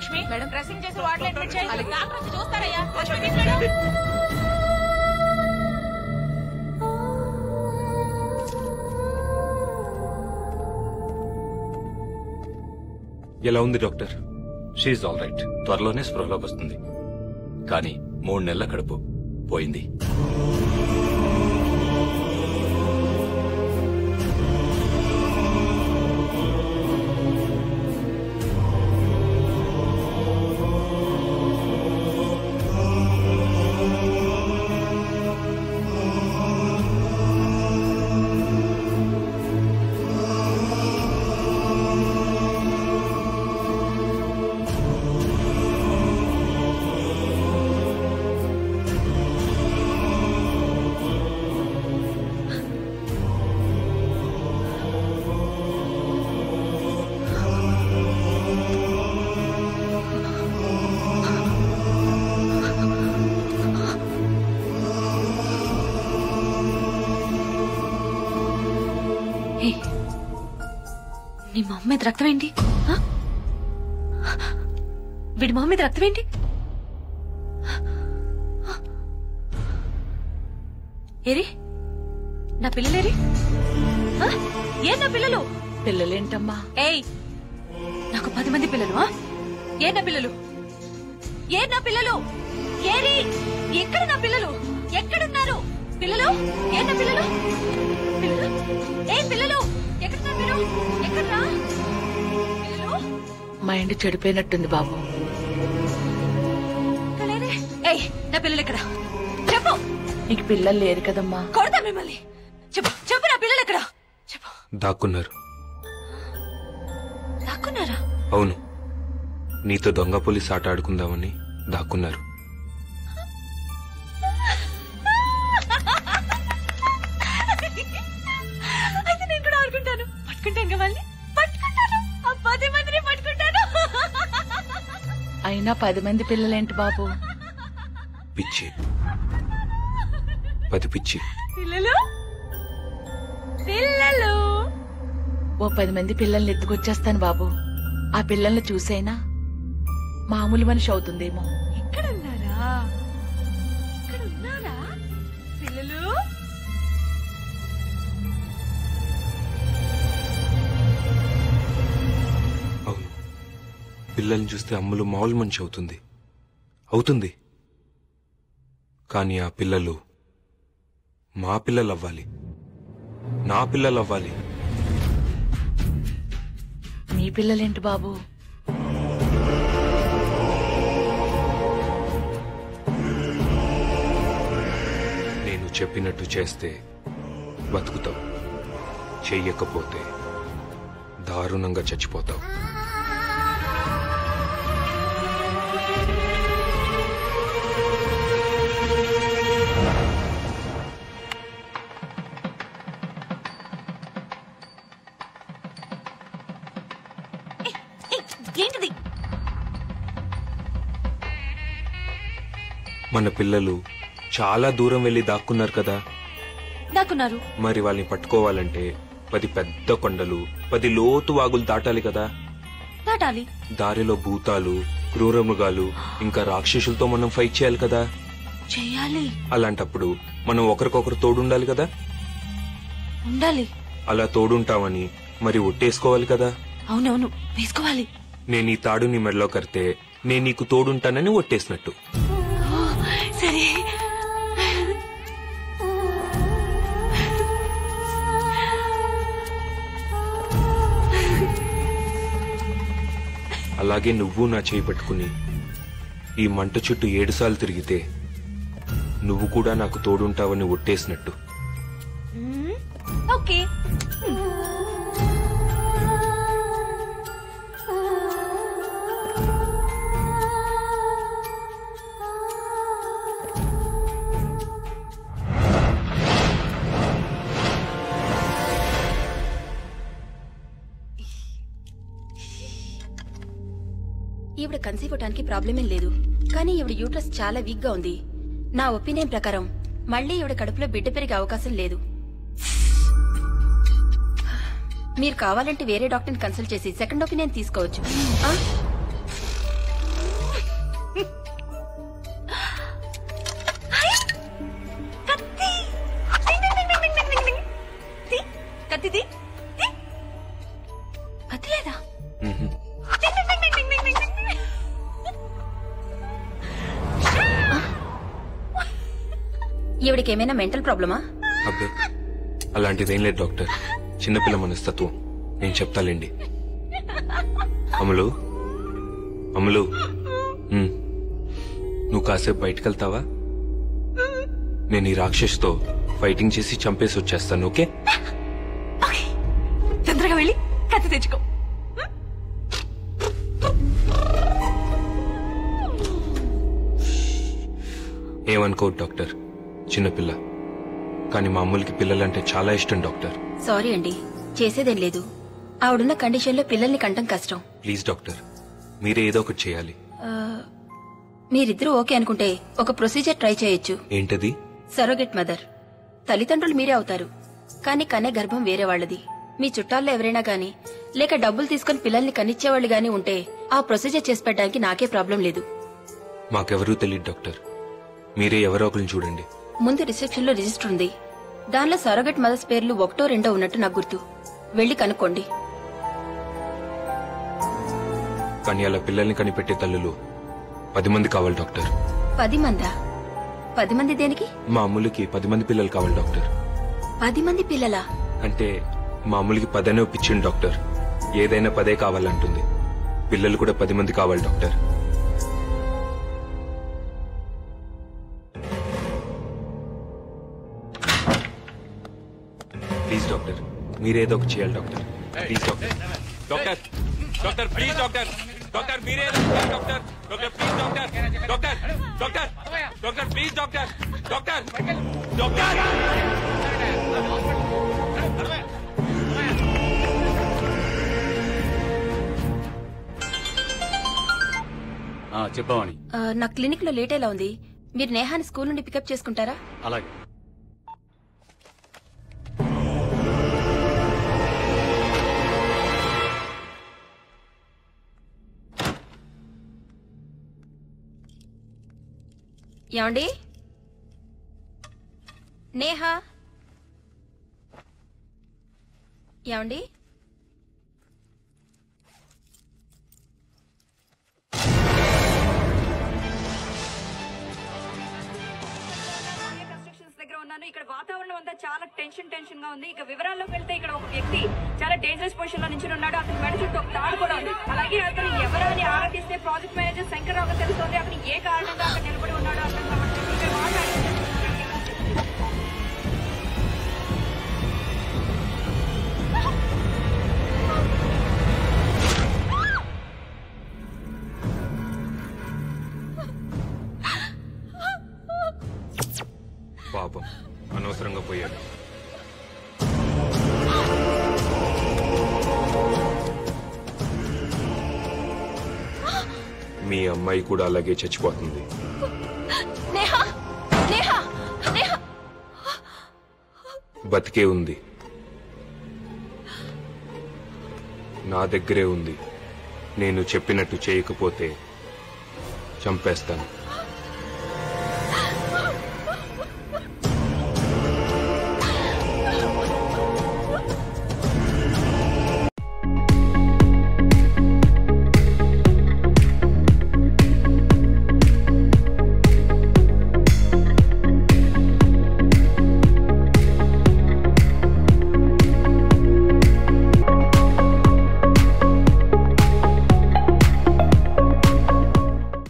Lakshmi madam dressing చేసి వార్డులో admit చేయాలి. డాక్టర్ వచ్చి చూస్తారయ్యా. లక్ష్మి తీసుకెళ్ళు. ఎలా ఉంది డాక్టర్? She all right. త్వరలోనే స్పృహలోకి వస్తుంది. కానీ 3 నెలల కడుపు పోయింది. నీ మొహం మీద రక్తం ఏంటి? వీడి మొహం మీద రక్తం ఏంటి? ఏరి నా పిల్లలేరి? ఏ నా పిల్లలు? పిల్లలేంటమ్మా? ఏయ్ నాకు 10 మంది పిల్లలు. ఏ నా పిల్లలు? ఏ నా పిల్లలు? ఏరి ఎక్కడ నా పిల్లలు? ఎక్కడున్నారు పిల్లలు? ఏ నా పిల్లలు? పిల్లలు ఏ పిల్లలు? ఎక్కడ మీరు? ఎక్కడ్రా పిల్లలు? మైండ్ చెడిపోయినట్టుంది బాబు. ఏయ్ నా పిల్లలు ఎక్కడ? చెప్పు. నీకు పిల్లలు లేరు కదమ్మా. కొడతా మిమ్మల్ని. చెప్పు చెప్పు నా పిల్లలు ఎక్కడ? చెప్పు. దాక్కున్నారు. దాక్కున్నారా? అవును, నీతో దొంగ పోలీస్ ఆట ఆడుకుందామని దాక్కున్నారు. అయితే నేను కూడా ఆడుకుంటాను. పట్టుకుంటాను వాళ్ళని. పట్టుకుంటాను. ఆ 10 మందిని పట్టుకుంటాను. అయినా 10 మంది పిల్లలేంటి బాబు? పిచ్చి, 10 పిచ్చి పిల్లలు. పిల్లలు ఓ 10 మంది పిల్లల్ని ఎత్తుకొచ్చేస్తాను బాబు. ఆ పిల్లల్ని చూసైనా మామూలు మనిషి అవుతుందేమో. ఇక్కడున్నారా? ఇక్కడున్నారా పిల్లలు? అవును, పిల్లల్ని చూస్తే అమ్ములు మామూలు మనిషి అవుతుంది. కానీ ఆ పిల్లలు మా పిల్లలు అవ్వాలి, నా పిల్లలు అవ్వాలి. మీ పిల్లలేంటి బాబు? నేను చెప్పినట్టు చేస్తే బతుకుతావు, చెయ్యకపోతే దారుణంగా చచ్చిపోతావు. ఏంటిది? మన పిల్లలు చాలా దూరం వెళ్లి దాక్కున్నారు కదా. దాక్కున్నారు. మరి వాళ్ళని పట్టుకోవాలంటే 10 పెద్ద కొండలు, 10 లోతు వాగులు దాటాలి కదా. దాటాలి. దారిలో భూతాలు, క్రూరమృగాలు, ఇంకా రాక్షసులతో మనం ఫైట్ చేయాలి కదా. చేయాలి. అలాంటప్పుడు మనం ఒకరికొకరు తోడుండాలి కదా. ఉండాలి. అలా తోడుంటామని మరి ఒట్టేసుకోవాలి కదా. అవునవును, వేసుకోవాలి. నేను ఈ తాడు నీ మెడలో కడితే నేను నీకు తోడుంటానని ఒట్టేసినట్టు. సరే. అలాగే నువ్వు నా చేయి పట్టుకుని ఈ మంట చుట్టూ 7 సార్లు తిరిగితే నువ్వు కూడా నాకు తోడుంటావని ఒట్టేసినట్టు. ఓకే. ఈవిడ కన్సీవ్ అవటానికి ప్రాబ్లం ఏం లేదు, కానీ ఈవిడ యూట్రస్ చాలా వీక్ గా ఉంది. నా ఒపీనియన్ ప్రకారం మళ్ళీ ఈవిడ కడుపులో బిడ్డ పెరిగే అవకాశం లేదు. మీరు కావాలంటే వేరే డాక్టర్ని కన్సల్ట్ చేసి సెకండ్ ఒపీనియన్ తీసుకోవచ్చు. మతి లేదా? మ్మ్హ్మ్. ఈవిడికేమైనా మెంటల్ ప్రాబ్లమా? అబ్బే అలాంటిదేం లేదు డాక్టర్, చిన్నపిల్ల మనస్తత్వం. నేను చెప్తాలేండి. అమలు అమలు, నువ్వు కాసేపు బయటకెళ్తావా? నేను ఈ రాక్షసుతో ఫైటింగ్ చేసి చంపేసి వచ్చేస్తాను. ఓకే? తొందరగా వెళ్ళి కత్తి తెచ్చుకో. ఏమనుకోవద్దు డాక్టర్, చిన్నపిల్ల. కానీ మా అమ్ములకి పిల్లలంటే చాలా ఇష్టం డాక్టర్. సారీ అండి, చేసేదేం లేదు. ఆవిడున్న కండిషన్లో పిల్లల్ని కంటం కష్టం. ప్లీజ్ డాక్టర్, మీరే ఏదో ఒకటి చేయాలి. మీరిద్దరూ ఓకే అనుకుంటే ఒక ప్రొసీజర్ ట్రై చేయొచ్చు. ఏంటది? సరోగెట్ మదర్. తల్లిదండ్రులు మీరే అవుతారు, కానీ కనే గర్భం వేరే వాళ్ళది. మీ చుట్టాల్లో ఎవరైనా గానీ లేక డబ్బులు తీసుకుని పిల్లల్ని కనిచ్చేవాళ్ళు గానీ ఉంటే ఆ ప్రొసీజర్ చేసి పెట్టడానికి నాకే ప్రాబ్లం లేదు. మాకెవరూ తెలియదు డాక్టర్, మీరే ఎవరో ఒకరిని చూడండి. ముందు రిసెప్షన్ లో రిజిస్టర్ ఉంది, దానిలో సరోగెట్ మదర్స్ పేర్లు 1, 2 ఉన్నట్టు నాకు గుర్తు. వెళ్లి కనుక్కోండి. కానీ అలా పిల్లల్ని కనిపెట్టే తల్లులు 10 మంది కావాలి డాక్టర్. 10 మందా? 10 మంది దేనికి? మా అమ్ములకి 10 మంది పిల్లలు కావాలి డాక్టర్. 10 మంది పిల్లలా? అంటే మా అమ్ములకి 10 అనే ఒప్పించింది డాక్టర్. ఏదైనా 10 కావాలంటుంది. పిల్లలు కూడా 10 మంది కావాలి డాక్టర్. ప్లీజ్ డాక్టర్, మీరేదో ఒకటి చేయాలి doctor. Please doctor. Doctor doctor please doctor. Doctor మీరేదో doctor. Doctor please doctor. Doctor doctor doctor please doctor. Doctor doctor. చెప్పావని. నా క్లినిక్ లో లేట్ ఎలా ఉంది? మీరు నేహాని స్కూల్ నుండి పికప్ చేసుకుంటారా? అలాగే. ఏమండి? నేహా, ఏమండి? ఇక్కడ వాతావరణం అంతా చాలా టెన్షన్ గా ఉంది. ఇక వివరాల్లోకి వెళ్తే ఇక్కడ ఒక వ్యక్తి చాలా డేంజరస్ పొజిషన్ లో నుంచి ఉన్నాడు. అతని మెడ చుట్టూ ఒక తాడు కూడా ఉంది. అలాగే అతను ఎవరని ఆరాధిస్తే ప్రాజెక్ట్ మేనేజర్ శంకర్రావు తెలుస్తోంది. అతను ఏ కారణంగా అక్కడ నిలబడి ఉన్నాడో అర్థం కావట్లేదు. పాపం అనవసరంగా పోయాడు. మీ అమ్మాయి కూడా అలాగే చచ్చిపోతుంది. బతికే ఉంది, నా దగ్గరే ఉంది. నేను చెప్పినట్టు చేయకపోతే చంపేస్తాను.